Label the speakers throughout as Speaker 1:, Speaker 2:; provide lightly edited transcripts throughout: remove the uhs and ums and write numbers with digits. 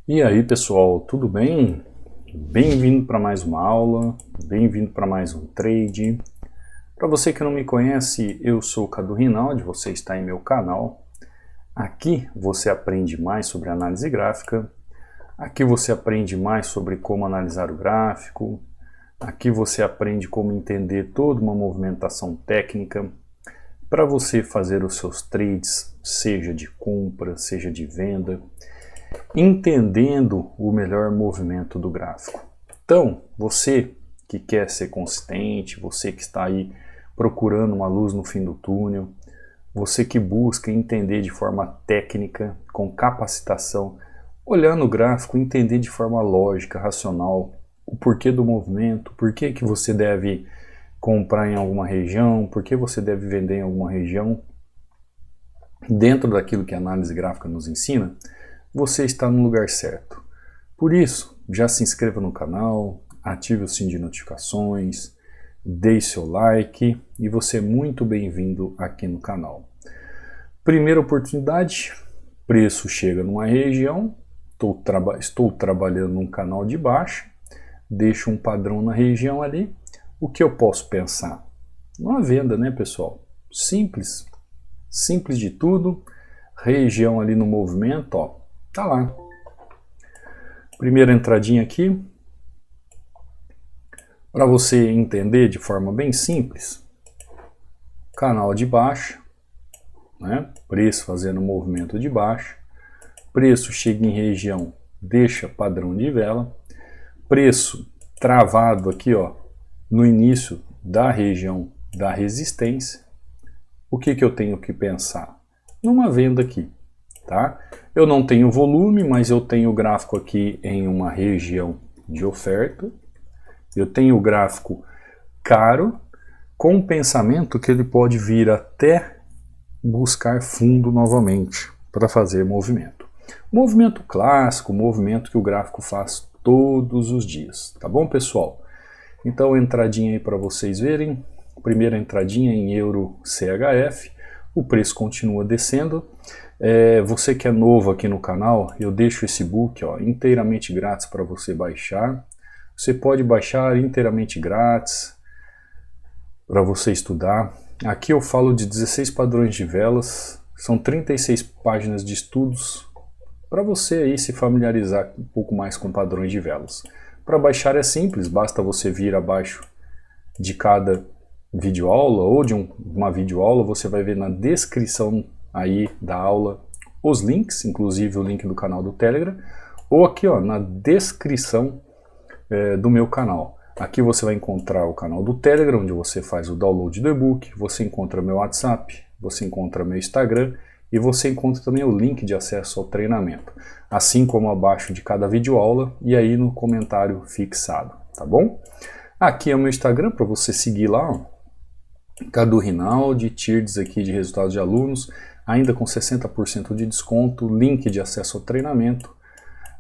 Speaker 1: E aí pessoal, tudo bem? Bem-vindo para mais uma aula, bem-vindo para mais um trade. Para você que não me conhece, eu sou o Cadu Rinaldi, você está em meu canal. Aqui você aprende mais sobre análise gráfica, aqui você aprende mais sobre como analisar o gráfico, aqui você aprende como entender toda uma movimentação técnica para você fazer os seus trades, seja de compra, seja de venda, entendendo o melhor movimento do gráfico. Então, você que quer ser consistente, você que está aí procurando uma luz no fim do túnel, você que busca entender de forma técnica, com capacitação, olhando o gráfico, entender de forma lógica, racional, o porquê do movimento, por que você deve comprar em alguma região, por que você deve vender em alguma região, dentro daquilo que a análise gráfica nos ensina, você está no lugar certo. Por isso, já se inscreva no canal, ative o sininho de notificações, deixe seu like e você é muito bem-vindo aqui no canal. Primeira oportunidade, preço chega numa região, estou trabalhando num canal de baixa, deixo um padrão na região ali, o que eu posso pensar? Uma venda, né pessoal? Simples, simples de tudo, região ali no movimento, ó. Tá lá. Primeira entradinha aqui. Para você entender de forma bem simples. Canal de baixa, né? Preço fazendo movimento de baixa. Preço chega em região, deixa padrão de vela. Preço travado aqui, ó, no início da região da resistência. O que eu tenho que pensar? Numa venda aqui. Tá? Eu não tenho volume, mas eu tenho o gráfico aqui em uma região de oferta. Eu tenho o gráfico caro, com o pensamento que ele pode vir até buscar fundo novamente para fazer movimento. Movimento clássico, movimento que o gráfico faz todos os dias. Tá bom, pessoal? Então, entradinha aí para vocês verem. Primeira entradinha em euro CHF. O preço continua descendo. Você que é novo aqui no canal, eu deixo esse book inteiramente grátis para você baixar. Você pode baixar inteiramente grátis para você estudar. Aqui eu falo de 16 padrões de velas, são 36 páginas de estudos para você aí se familiarizar um pouco mais com padrões de velas. Para baixar é simples, basta você vir abaixo de cada videoaula ou de uma videoaula, você vai ver na descrição aí da aula os links, inclusive o link do canal do Telegram, ou aqui ó, na descrição do meu canal. Aqui você vai encontrar o canal do Telegram, onde você faz o download do e-book, você encontra meu WhatsApp, você encontra meu Instagram e você encontra também o link de acesso ao treinamento, assim como abaixo de cada videoaula e aí no comentário fixado, tá bom? Aqui é o meu Instagram para você seguir lá, ó. Cadu Rinaldi, tiers aqui de resultados de alunos, ainda com 60% de desconto, link de acesso ao treinamento.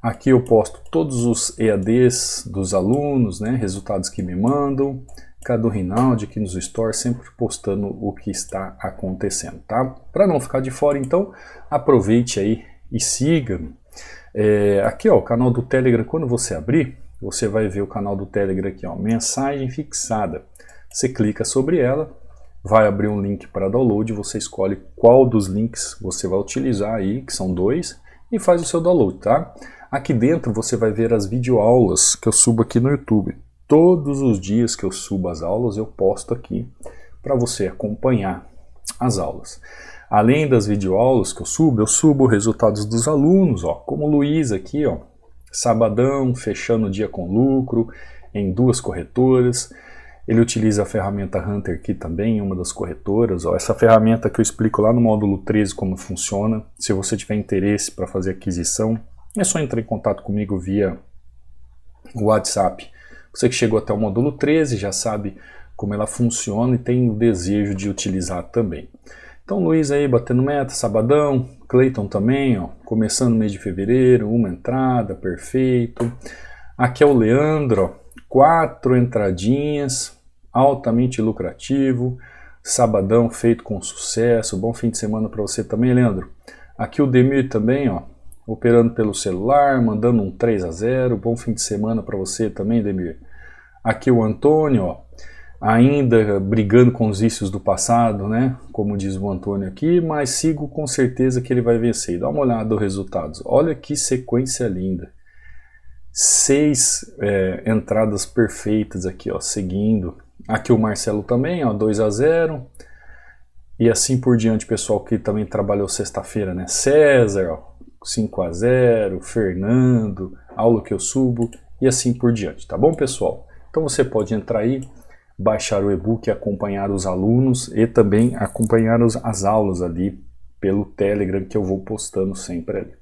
Speaker 1: Aqui eu posto todos os EADs dos alunos, né, resultados que me mandam. Cadu Rinaldi aqui nos stores, sempre postando o que está acontecendo, tá? Para não ficar de fora, então, aproveite aí e siga-me. Aqui ó, o canal do Telegram, quando você abrir, você vai ver o canal do Telegram aqui, ó, mensagem fixada. Você clica sobre ela, vai abrir um link para download, você escolhe qual dos links você vai utilizar aí, que são 2, e faz o seu download, tá? Aqui dentro você vai ver as videoaulas que eu subo aqui no YouTube. Todos os dias que eu subo as aulas, eu posto aqui para você acompanhar as aulas. Além das videoaulas que eu subo resultados dos alunos, ó, como o Luiz aqui, ó, sabadão, fechando o dia com lucro, em 2 corretoras. Ele utiliza a ferramenta Hunter aqui também, uma das corretoras. Ó. Essa ferramenta que eu explico lá no módulo 13 como funciona. Se você tiver interesse para fazer aquisição, é só entrar em contato comigo via WhatsApp. Você que chegou até o módulo 13 já sabe como ela funciona e tem o desejo de utilizar também. Então Luiz aí batendo meta, sabadão, Cleiton também, ó, começando o mês de fevereiro, uma entrada, perfeito. Aqui é o Leandro, ó, 4 entradinhas, altamente lucrativo, sabadão feito com sucesso, bom fim de semana para você também, Leandro. Aqui o Demir também, ó, operando pelo celular, mandando um 3-0, bom fim de semana para você também, Demir. Aqui o Antônio, ó, ainda brigando com os vícios do passado, né? Como diz o Antônio aqui, mas sigo com certeza que ele vai vencer. Dá uma olhada nos resultados. Olha que sequência linda. 6 entradas perfeitas aqui, ó, seguindo. Aqui o Marcelo também, ó, 2-0. E assim por diante, pessoal que também trabalhou sexta-feira, né? César, ó, 5-0, Fernando, aula que eu subo e assim por diante, tá bom, pessoal? Então você pode entrar aí, baixar o e-book e acompanhar os alunos e também acompanhar as aulas ali pelo Telegram que eu vou postando sempre ali.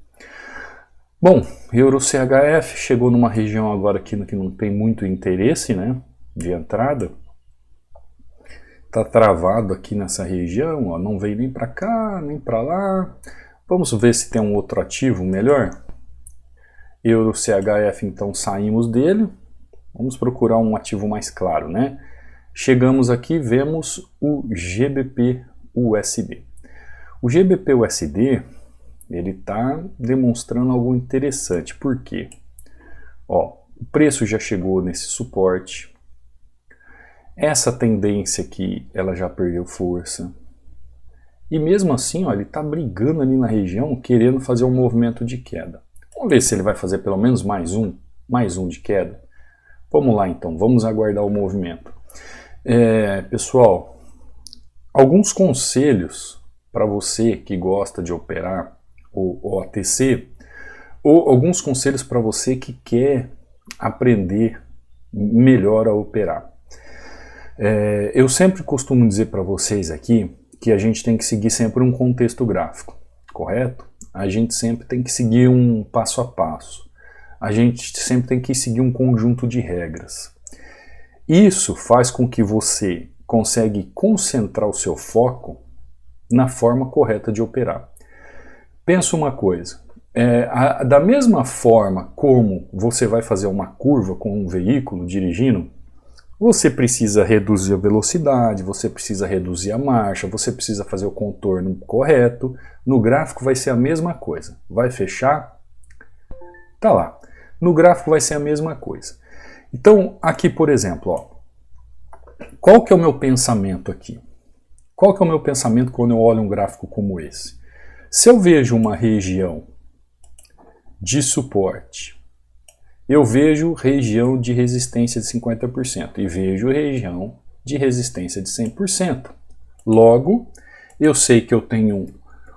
Speaker 1: Bom, EuroCHF chegou numa região agora aqui que não tem muito interesse, né, de entrada. Tá travado aqui nessa região, ó, não veio nem para cá, nem para lá. Vamos ver se tem um outro ativo melhor. EuroCHF, então saímos dele. Vamos procurar um ativo mais claro, né? Chegamos aqui, vemos o GBP-USD. O GBP-USD, ele está demonstrando algo interessante. Por quê? Ó, o preço já chegou nesse suporte. Essa tendência aqui, ela já perdeu força. E mesmo assim, ó, ele está brigando ali na região, querendo fazer um movimento de queda. Vamos ver se ele vai fazer pelo menos mais um de queda. Vamos lá então, vamos aguardar o movimento. Pessoal, alguns conselhos para você que gosta de operar o OTC, ou alguns conselhos para você que quer aprender melhor a operar. Eu sempre costumo dizer para vocês aqui que a gente tem que seguir sempre um contexto gráfico, correto? A gente sempre tem que seguir um passo a passo. A gente sempre tem que seguir um conjunto de regras. Isso faz com que você consiga concentrar o seu foco na forma correta de operar. Pensa uma coisa, da mesma forma como você vai fazer uma curva com um veículo dirigindo, você precisa reduzir a velocidade, você precisa reduzir a marcha, você precisa fazer o contorno correto. No gráfico vai ser a mesma coisa. Vai fechar? Tá lá. No gráfico vai ser a mesma coisa. Então, aqui, por exemplo, ó, qual que é o meu pensamento aqui? Qual que é o meu pensamento quando eu olho um gráfico como esse? Se eu vejo uma região de suporte, eu vejo região de resistência de 50% e vejo região de resistência de 100%. Logo, eu sei que eu tenho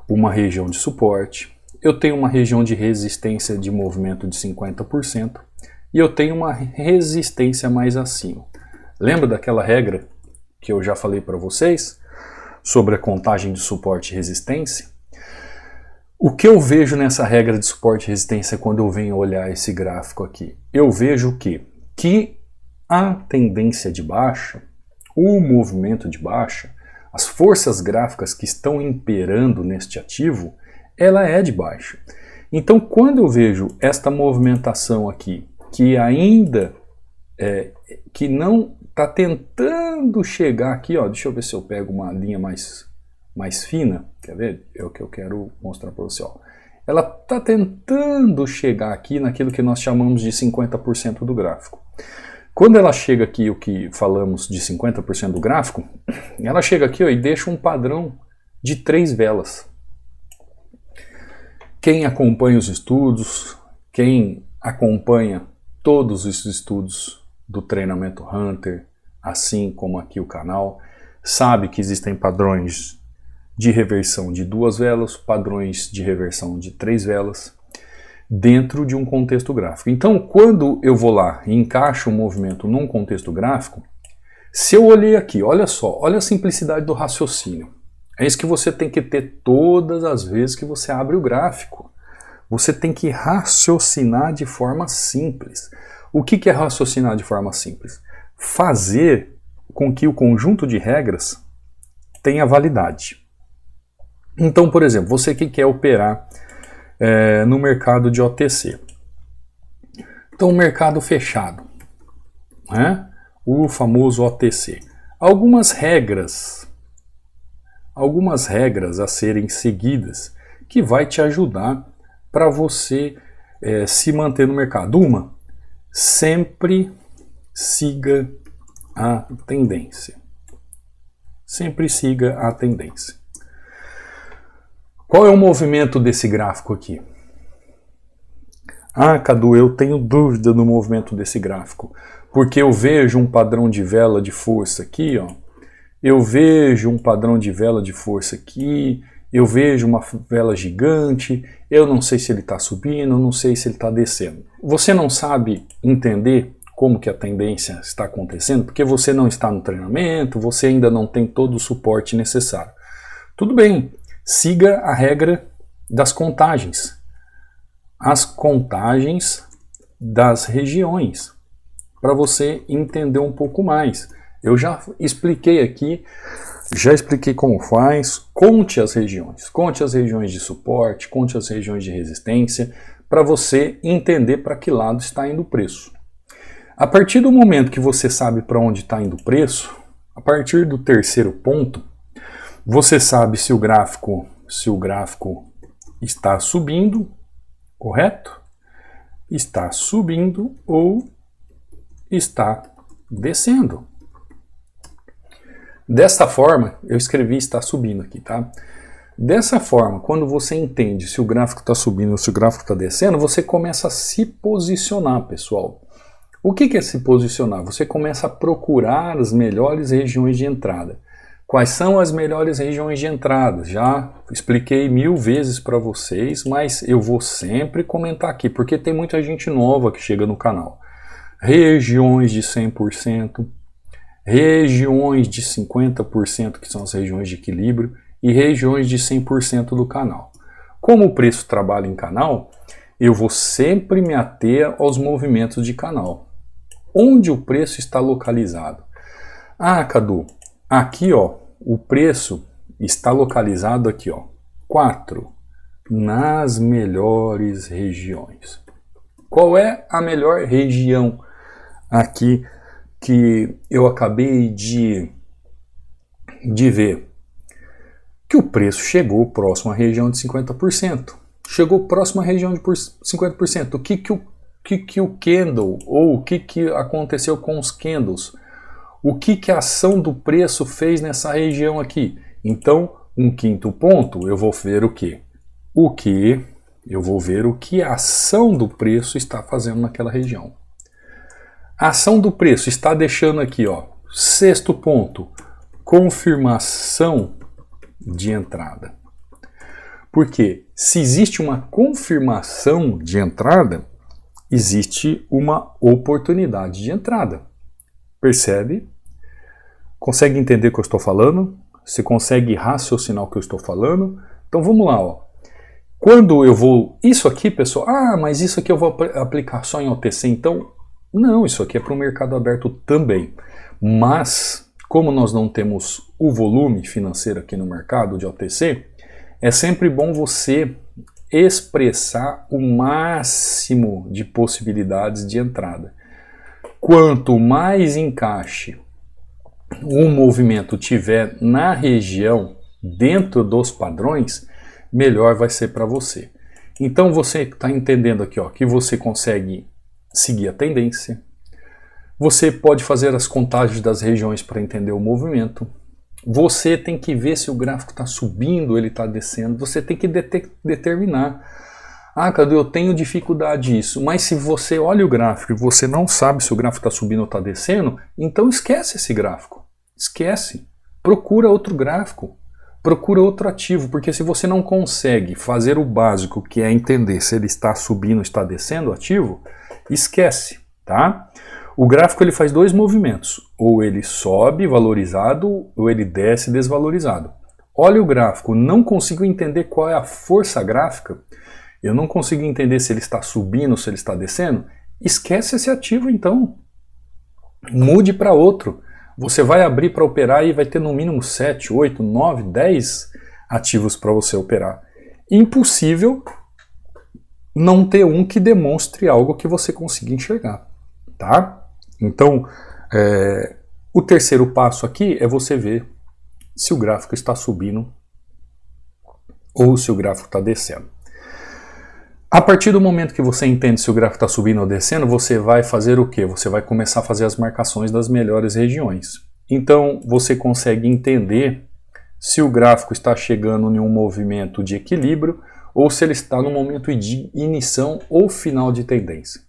Speaker 1: uma região de suporte, eu tenho uma região de resistência de movimento de 50% e eu tenho uma resistência mais acima. Lembra daquela regra que eu já falei para vocês sobre a contagem de suporte e resistência? O que eu vejo nessa regra de suporte e resistência quando eu venho olhar esse gráfico aqui? Eu vejo que a tendência de baixa, o movimento de baixa, as forças gráficas que estão imperando neste ativo, ela é de baixa. Então, quando eu vejo esta movimentação aqui, que ainda que não está tentando chegar aqui, ó, deixa eu ver se eu pego uma linha mais fina, quer ver? É o que eu quero mostrar para você, ó. Ela está tentando chegar aqui naquilo que nós chamamos de 50% do gráfico. Quando ela chega aqui, o que falamos de 50% do gráfico, ela chega aqui, ó, e deixa um padrão de 3 velas. Quem acompanha os estudos, quem acompanha todos os estudos do treinamento Hunter, assim como aqui o canal, sabe que existem padrões de reversão de 2 velas, padrões de reversão de 3 velas, dentro de um contexto gráfico. Então, quando eu vou lá e encaixo um movimento num contexto gráfico, se eu olhei aqui, olha só, olha a simplicidade do raciocínio. É isso que você tem que ter todas as vezes que você abre o gráfico. Você tem que raciocinar de forma simples. O que é raciocinar de forma simples? Fazer com que o conjunto de regras tenha validade. Então, por exemplo, você que quer operar no mercado de OTC. Então, mercado fechado, né? O famoso OTC. Algumas regras a serem seguidas que vai te ajudar para você se manter no mercado. Uma, sempre siga a tendência. Sempre siga a tendência. Qual é o movimento desse gráfico aqui? Ah, Cadu, eu tenho dúvida no movimento desse gráfico, porque eu vejo um padrão de vela de força aqui, ó. Eu vejo um padrão de vela de força aqui, eu vejo uma vela gigante, eu não sei se ele está subindo, não sei se ele está descendo. Você não sabe entender como que a tendência está acontecendo, porque você não está no treinamento, você ainda não tem todo o suporte necessário. Tudo bem, siga a regra das contagens. As contagens das regiões, para você entender um pouco mais. Eu já expliquei aqui, já expliquei como faz. Conte as regiões de suporte, conte as regiões de resistência, para você entender para que lado está indo o preço. A partir do momento que você sabe para onde está indo o preço, a partir do terceiro ponto, você sabe se o gráfico está subindo, correto? Está subindo ou está descendo. Desta forma, eu escrevi está subindo aqui, tá? Dessa forma, quando você entende se o gráfico está subindo ou se o gráfico está descendo, você começa a se posicionar, pessoal. O que é se posicionar? Você começa a procurar as melhores regiões de entrada. Quais são as melhores regiões de entrada? Já expliquei 1000 vezes para vocês, mas eu vou sempre comentar aqui, porque tem muita gente nova que chega no canal. Regiões de 100%, regiões de 50%, que são as regiões de equilíbrio, e regiões de 100% do canal. Como o preço trabalha em canal, eu vou sempre me ater aos movimentos de canal. Onde o preço está localizado? Ah, Cadu, aqui ó, o preço está localizado aqui ó, 4, nas melhores regiões. Qual é a melhor região aqui que eu acabei de ver? Que o preço chegou próximo à região de 50%. Chegou próximo à região de 50%. O que o candle, ou o que aconteceu com os candles? O que a ação do preço fez nessa região aqui? Então, um quinto ponto, eu vou ver o quê? Eu vou ver o que a ação do preço está fazendo naquela região. A ação do preço está deixando aqui, ó, sexto ponto, confirmação de entrada. Porque se existe uma confirmação de entrada, existe uma oportunidade de entrada. Percebe? Consegue entender o que eu estou falando? Você consegue raciocinar o que eu estou falando? Então vamos lá, ó. Quando eu vou... Isso aqui, pessoal... Ah, mas isso aqui eu vou aplicar só em OTC, então... Não, isso aqui é para o mercado aberto também. Mas, como nós não temos o volume financeiro aqui no mercado de OTC, é sempre bom você expressar o máximo de possibilidades de entrada. Quanto mais encaixe o movimento tiver na região, dentro dos padrões, melhor vai ser para você. Então você está entendendo aqui, ó, que você consegue seguir a tendência, você pode fazer as contagens das regiões para entender o movimento, você tem que ver se o gráfico está subindo ou ele está descendo, você tem que determinar. Ah, Cadu, eu tenho dificuldade nisso, mas se você olha o gráfico e você não sabe se o gráfico está subindo ou está descendo, então esquece esse gráfico, esquece, procura outro gráfico, procura outro ativo, porque se você não consegue fazer o básico, que é entender se ele está subindo ou está descendo o ativo, esquece, tá? O gráfico ele faz dois movimentos, ou ele sobe valorizado ou ele desce desvalorizado. Olha o gráfico, não consigo entender qual é a força gráfica, eu não consigo entender se ele está subindo ou se ele está descendo, esquece esse ativo então, mude para outro. Você vai abrir para operar e vai ter no mínimo 7, 8, 9, 10 ativos para você operar. Impossível não ter um que demonstre algo que você consiga enxergar, tá? Então, o terceiro passo aqui é você ver se o gráfico está subindo ou se o gráfico está descendo. A partir do momento que você entende se o gráfico está subindo ou descendo, você vai fazer o quê? Você vai começar a fazer as marcações das melhores regiões. Então você consegue entender se o gráfico está chegando em um movimento de equilíbrio ou se ele está no momento de iniciação ou final de tendência.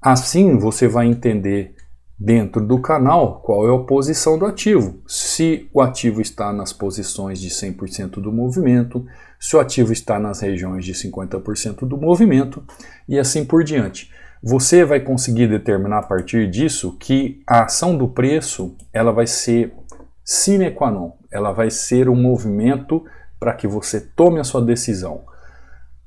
Speaker 1: Assim você vai entender dentro do canal qual é a posição do ativo. Se o ativo está nas posições de 100% do movimento, se o ativo está nas regiões de 50% do movimento e assim por diante. Você vai conseguir determinar a partir disso que a ação do preço ela vai ser sine qua non, ela vai ser um movimento para que você tome a sua decisão.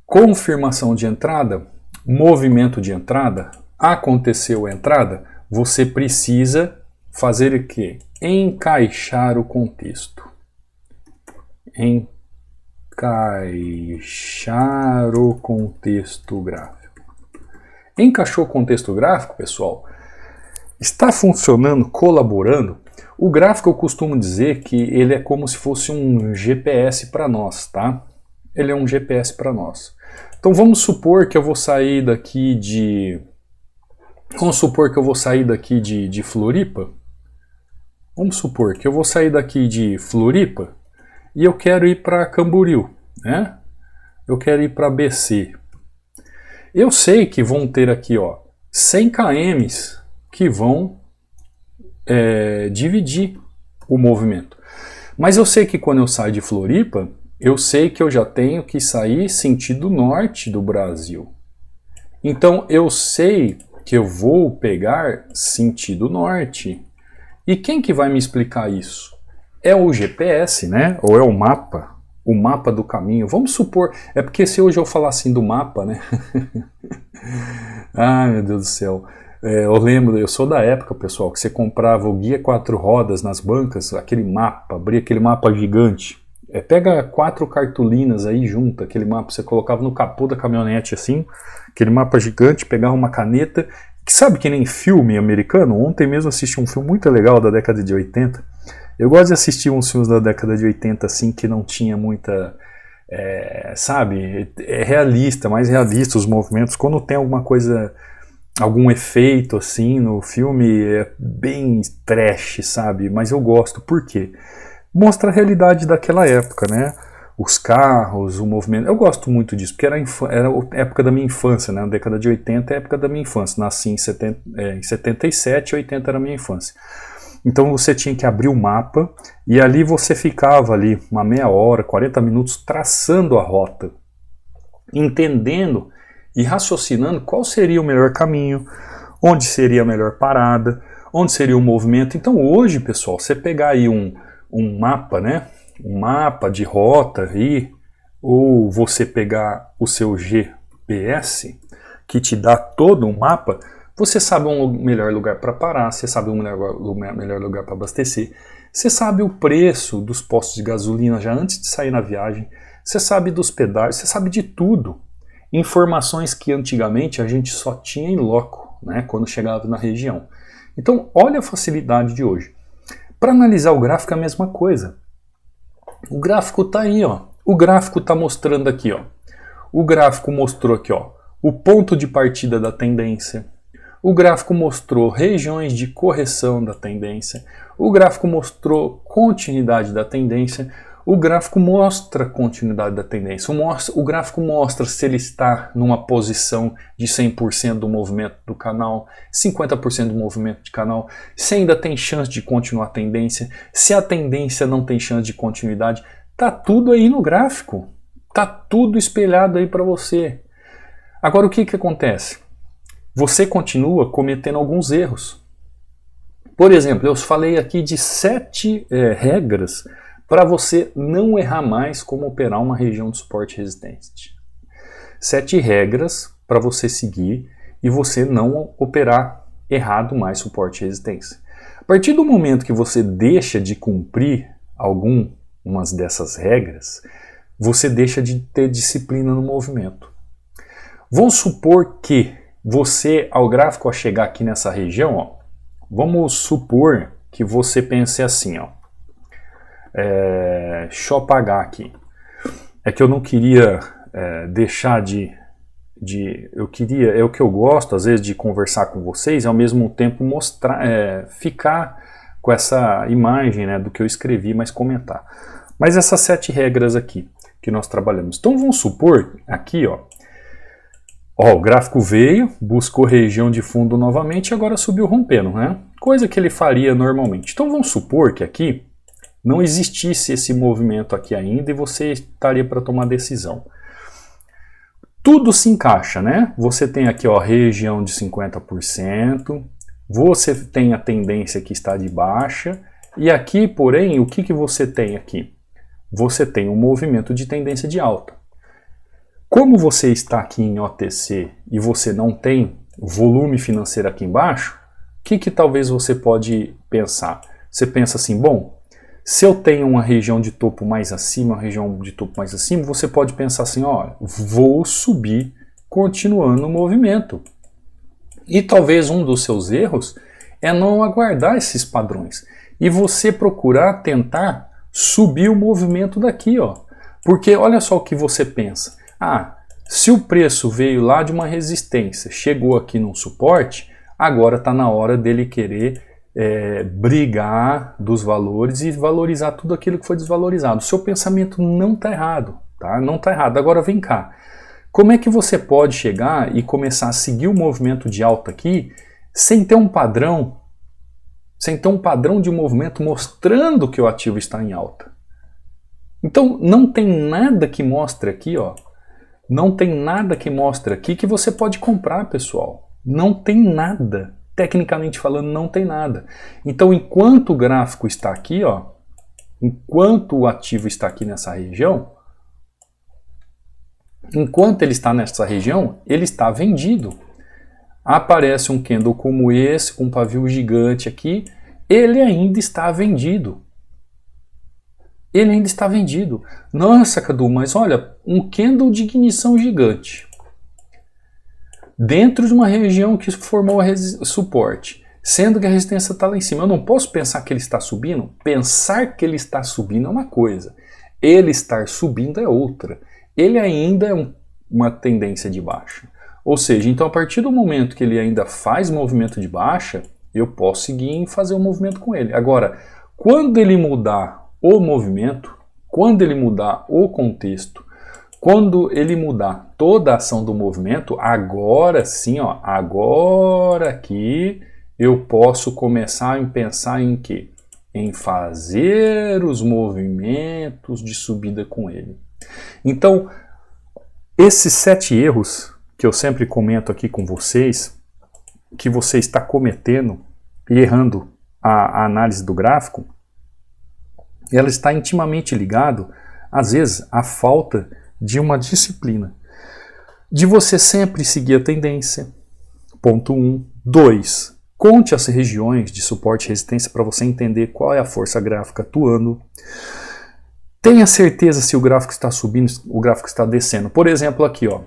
Speaker 1: Confirmação de entrada, movimento de entrada, aconteceu a entrada, você precisa fazer o quê? Encaixar o contexto. Encaixar o contexto gráfico. Encaixou o contexto gráfico, pessoal? Está funcionando, colaborando? O gráfico eu costumo dizer que ele é como se fosse um GPS para nós, tá? Ele é um GPS para nós. Então vamos supor que eu vou sair daqui de... Vamos supor que eu vou sair daqui de Floripa. Vamos supor que eu vou sair daqui de Floripa e eu quero ir para Camboriú, né? Eu quero ir para BC. Eu sei que vão ter aqui, ó, 100 km que vão dividir o movimento. Mas eu sei que quando eu saio de Floripa, eu sei que eu já tenho que sair sentido norte do Brasil. Então eu sei que eu vou pegar sentido norte. E quem que vai me explicar isso? É o GPS, né? Ou é o mapa do caminho. Vamos supor, é porque se hoje eu falar assim do mapa, né? Ai, meu Deus do céu. Eu lembro, eu sou da época, pessoal, que você comprava o guia 4 rodas nas bancas, aquele mapa, abria aquele mapa gigante. Pega 4 cartolinas aí junto, aquele mapa, você colocava no capô da caminhonete assim, aquele mapa gigante, pegava uma caneta, que sabe que nem filme americano? Ontem mesmo assisti um filme muito legal da década de 80. Eu gosto de assistir uns filmes da década de 80 assim, que não tinha muita... sabe? É realista, mais realista os movimentos. Quando tem alguma coisa, algum efeito assim no filme, é bem trash, sabe? Mas eu gosto, por quê? Mostra a realidade daquela época, né? Os carros, o movimento. Eu gosto muito disso, porque era a época da minha infância, né? A década de 80 é a época da minha infância. Nasci em 77, 80 era a minha infância. Então você tinha que abrir o mapa e ali você ficava ali uma meia hora, 40 minutos traçando a rota, entendendo e raciocinando qual seria o melhor caminho, onde seria a melhor parada, onde seria o movimento. Então hoje, pessoal, você pegar aí um mapa, né? Um mapa de rota aí, ou você pegar o seu GPS, que te dá todo um mapa, você sabe um melhor lugar para parar, você sabe um melhor lugar para abastecer, você sabe o preço dos postos de gasolina já antes de sair na viagem, você sabe dos pedágios, você sabe de tudo. Informações que antigamente a gente só tinha em loco, né? Quando chegava na região. Então, olha a facilidade de hoje. Para analisar o gráfico é a mesma coisa. O gráfico está aí, ó. O gráfico está mostrando aqui, ó. O gráfico mostrou aqui, ó, o ponto de partida da tendência. O gráfico mostrou regiões de correção da tendência. O gráfico mostrou continuidade da tendência. O gráfico mostra a continuidade da tendência. O gráfico mostra se ele está numa posição de 100% do movimento do canal, 50% do movimento de canal, se ainda tem chance de continuar a tendência, se a tendência não tem chance de continuidade. Tá tudo aí no gráfico. Tá tudo espelhado aí para você. Agora o que acontece? Você continua cometendo alguns erros. Por exemplo, eu falei aqui de 7 regras para você não errar mais como operar uma região de suporte resistente. 7 regras para você seguir e você não operar errado mais suporte e resistência. A partir do momento que você deixa de cumprir algumas dessas regras, você deixa de ter disciplina no movimento. Vamos supor que você, ao gráfico, ao chegar aqui nessa região, ó, vamos supor que você pense assim, ó. Deixa eu apagar aqui. É que eu não queria deixar de é o que eu gosto às vezes de conversar com vocês e ao mesmo tempo mostrar, ficar com essa imagem, né, do que eu escrevi, mas comentar. Mas essas 7 regras aqui que nós trabalhamos. Então vamos supor aqui, ó, o gráfico veio, buscou região de fundo novamente e agora subiu rompendo, né? Coisa que ele faria normalmente. Então vamos supor que aqui não existisse esse movimento aqui ainda e você estaria para tomar decisão. Tudo se encaixa, né? Você tem aqui, ó, região de 50%, você tem a tendência que está de baixa, e aqui, porém, o que você tem aqui? Você tem um movimento de tendência de alta. Como você está aqui em OTC e você não tem volume financeiro aqui embaixo, o que talvez você pode pensar? Você pensa assim, bom, se eu tenho uma região de topo mais acima, uma região de topo mais acima, você pode pensar assim, ó, vou subir continuando o movimento. E talvez um dos seus erros é não aguardar esses padrões e você procurar tentar subir o movimento daqui, ó. Porque olha só o que você pensa. Ah, se o preço veio lá de uma resistência, chegou aqui num suporte, agora está na hora dele querer brigar dos valores e valorizar tudo aquilo que foi desvalorizado. O seu pensamento não está errado, tá? Não está errado. Agora vem cá. Como é que você pode chegar e começar a seguir o movimento de alta aqui sem ter um padrão, de movimento mostrando que o ativo está em alta? Então não tem nada que mostre aqui, ó. Não tem nada que mostre aqui que você pode comprar, pessoal. Não tem nada. Tecnicamente falando, não tem nada. Então, enquanto o gráfico está aqui, ó, enquanto o ativo está aqui nessa região, enquanto ele está nessa região, ele está vendido. Aparece um candle como esse, com um pavio gigante aqui, ele ainda está vendido. Ele ainda está vendido. Nossa, Cadu, mas olha, um candle de ignição gigante. Dentro de uma região que formou suporte, sendo que a resistência está lá em cima. Eu não posso pensar que ele está subindo? Pensar que ele está subindo é uma coisa. Ele estar subindo é outra. Ele ainda é uma tendência de baixa. Ou seja, então a partir do momento que ele ainda faz movimento de baixa, eu posso seguir em fazer um movimento com ele. Agora, quando ele mudar o movimento, quando ele mudar o contexto, quando ele mudar toda a ação do movimento, agora sim, ó, agora aqui eu posso começar a pensar em quê? Em fazer os movimentos de subida com ele. Então, esses 7 erros que eu sempre comento aqui com vocês, que você está cometendo e errando a análise do gráfico, ela está intimamente ligado, às vezes, à falta de uma disciplina, de você sempre seguir a tendência. Ponto 1. 2. Conte as regiões de suporte e resistência para você entender qual é a força gráfica atuando. Tenha certeza se o gráfico está subindo, o gráfico está descendo. Por exemplo, aqui, ó.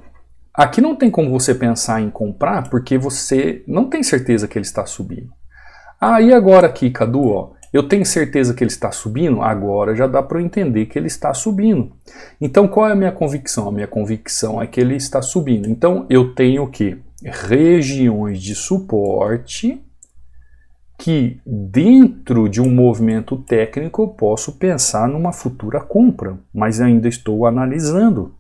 Speaker 1: Aqui não tem como você pensar em comprar porque você não tem certeza que ele está subindo. Ah, e agora aqui, Cadu, ó. Eu tenho certeza que ele está subindo? Agora já dá para eu entender que ele está subindo. Então qual é a minha convicção? A minha convicção é que ele está subindo. Então eu tenho o quê? Regiões de suporte que dentro de um movimento técnico eu posso pensar numa futura compra, mas ainda estou analisando.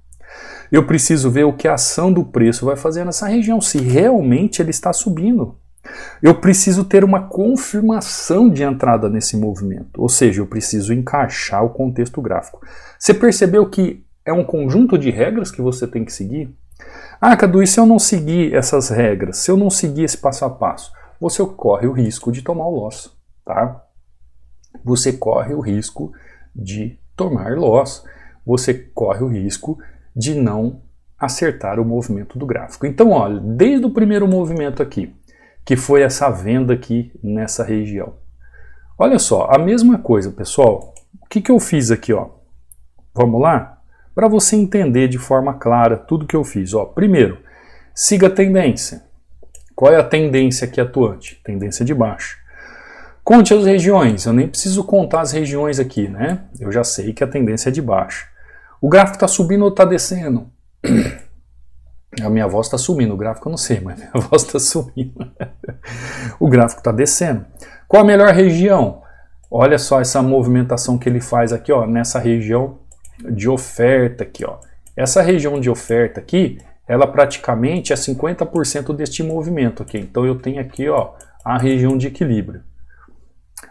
Speaker 1: Eu preciso ver o que a ação do preço vai fazer nessa região, se realmente ele está subindo. Eu preciso ter uma confirmação de entrada nesse movimento, ou seja, eu preciso encaixar o contexto gráfico. Você percebeu que é um conjunto de regras que você tem que seguir? Ah, Cadu, e se eu não seguir essas regras, se eu não seguir esse passo a passo, você corre o risco de tomar o loss, tá? Você corre o risco de tomar loss, você corre o risco de não acertar o movimento do gráfico. Então, olha, desde o primeiro movimento aqui, que foi essa venda aqui nessa região. Olha só, a mesma coisa, pessoal. O que eu fiz aqui, ó? Vamos lá? Para você entender de forma clara tudo que eu fiz. Ó, primeiro, siga a tendência. Qual é a tendência aqui atuante? Tendência de baixa. Conte as regiões. Eu nem preciso contar as regiões aqui, né? Eu já sei que a tendência é de baixa. O gráfico está subindo ou está descendo? A minha voz está sumindo, o gráfico eu não sei, mas a minha voz está sumindo. O gráfico está descendo. Qual a melhor região? Olha só essa movimentação que ele faz aqui, ó, nessa região de oferta aqui, ó. Essa região de oferta aqui, ela praticamente é 50% deste movimento aqui. Então eu tenho aqui, ó, a região de equilíbrio.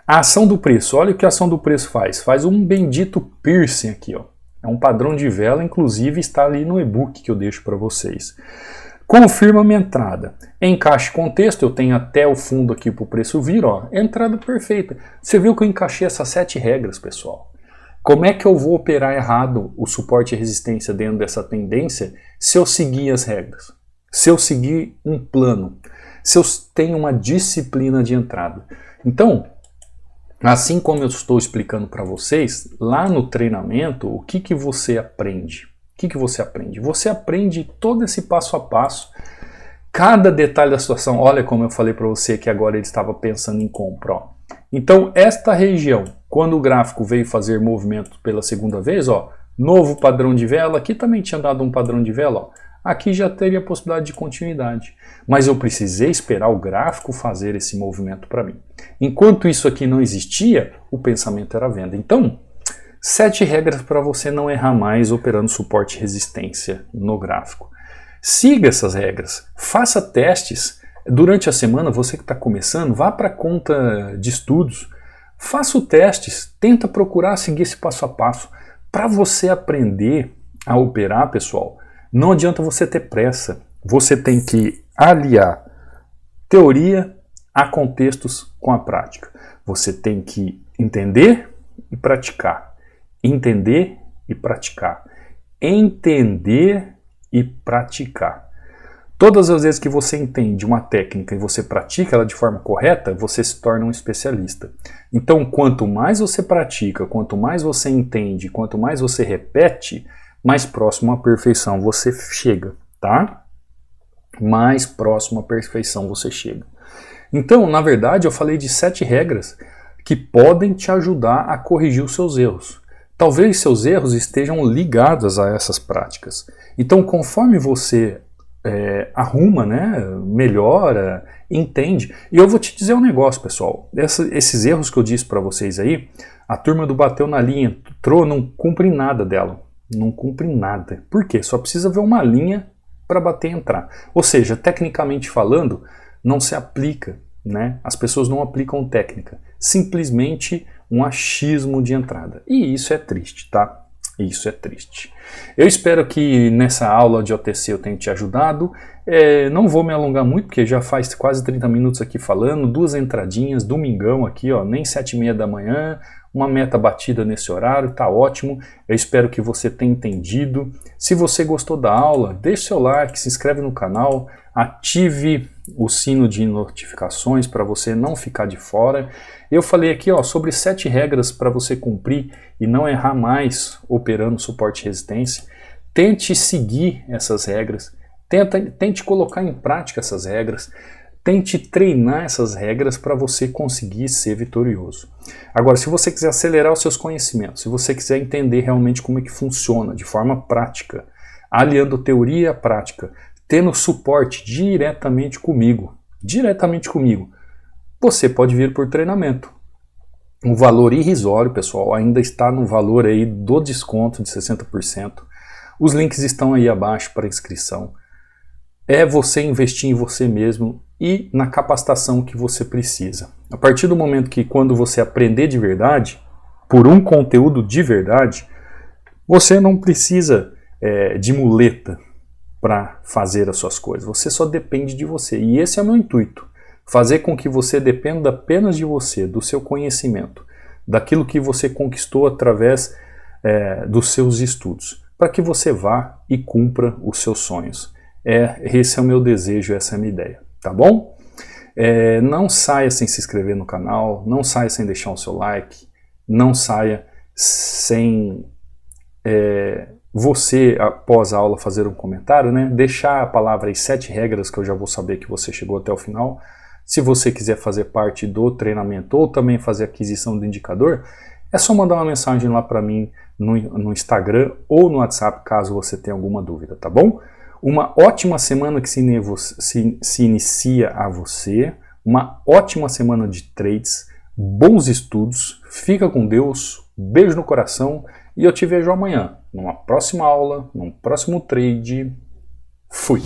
Speaker 1: A ação do preço, olha o que a ação do preço faz. Faz um bendito piercing aqui, ó. É um padrão de vela, inclusive está ali no e-book que eu deixo para vocês. Confirma minha entrada. Encaixe contexto, eu tenho até o fundo aqui para o preço vir, ó. Entrada perfeita. Você viu que eu encaixei essas 7 regras, pessoal. Como é que eu vou operar errado o suporte e resistência dentro dessa tendência se eu seguir as regras? Se eu seguir um plano? Se eu tenho uma disciplina de entrada? Então, assim como eu estou explicando para vocês, lá no treinamento, o que você aprende? O que você aprende? Você aprende todo esse passo a passo, cada detalhe da situação. Olha como eu falei para você que agora ele estava pensando em compra. Ó. Então, esta região, quando o gráfico veio fazer movimento pela segunda vez, ó, novo padrão de vela, aqui também tinha dado um padrão de vela, ó, aqui já teria possibilidade de continuidade. Mas eu precisei esperar o gráfico fazer esse movimento para mim. Enquanto isso aqui não existia, o pensamento era venda. Então, 7 regras para você não errar mais operando suporte e resistência no gráfico. Siga essas regras, faça testes. Durante a semana, você que está começando, vá para a conta de estudos, faça testes, tenta procurar seguir esse passo a passo. Para você aprender a operar, pessoal, não adianta você ter pressa. Você tem que aliar teoria a contextos com a prática. Você tem que entender e praticar. Entender e praticar. Entender e praticar. Todas as vezes que você entende uma técnica e você pratica ela de forma correta, você se torna um especialista. Então, quanto mais você pratica, quanto mais você entende, quanto mais você repete, mais próximo à perfeição você chega, tá? Mais próximo à perfeição você chega. Então, na verdade, eu falei de 7 regras que podem te ajudar a corrigir os seus erros. Talvez seus erros estejam ligados a essas práticas. Então, conforme você arruma, né, melhora, entende. E eu vou te dizer um negócio, pessoal. Esses erros que eu disse para vocês aí, a turma do bateu na linha, entrou, não cumpre nada dela. Não cumpre nada. Por quê? Só precisa ver uma linha para bater e entrar. Ou seja, tecnicamente falando, não se aplica, né? As pessoas não aplicam técnica. Simplesmente um achismo de entrada. E isso é triste, tá? Isso é triste. Eu espero que nessa aula de OTC eu tenha te ajudado. Não vou me alongar muito, porque já faz quase 30 minutos aqui falando. 2 entradinhas, domingão aqui, ó, nem 7h30 da manhã. Uma meta batida nesse horário, tá ótimo. Eu espero que você tenha entendido. Se você gostou da aula, deixe seu like, se inscreve no canal, ative o sino de notificações para você não ficar de fora. Eu falei aqui, ó, sobre 7 regras para você cumprir e não errar mais operando suporte e resistência. Tente seguir essas regras, tente colocar em prática essas regras, tente treinar essas regras para você conseguir ser vitorioso. Agora, se você quiser acelerar os seus conhecimentos, se você quiser entender realmente como é que funciona de forma prática, aliando teoria à prática, tendo suporte diretamente comigo, você pode vir por treinamento. Um valor irrisório, pessoal, ainda está no valor aí do desconto de 60%. Os links estão aí abaixo para inscrição. É você investir em você mesmo e na capacitação que você precisa. A partir do momento que quando você aprender de verdade, por um conteúdo de verdade, você não precisa de muleta para fazer as suas coisas. Você só depende de você. E esse é o meu intuito. Fazer com que você dependa apenas de você, do seu conhecimento, daquilo que você conquistou através dos seus estudos, para que você vá e cumpra os seus sonhos. Esse é o meu desejo, essa é a minha ideia, tá bom? Não saia sem se inscrever no canal, não saia sem deixar o seu like, não saia sem você, após a aula, fazer um comentário, né? Deixar a palavra aí 7 regras, que eu já vou saber que você chegou até o final. Se você quiser fazer parte do treinamento ou também fazer aquisição do indicador, é só mandar uma mensagem lá para mim no Instagram ou no WhatsApp, caso você tenha alguma dúvida, tá bom? Uma ótima semana que se inicia a você, uma ótima semana de trades, bons estudos, fica com Deus, beijo no coração e eu te vejo amanhã, numa próxima aula, num próximo trade. Fui!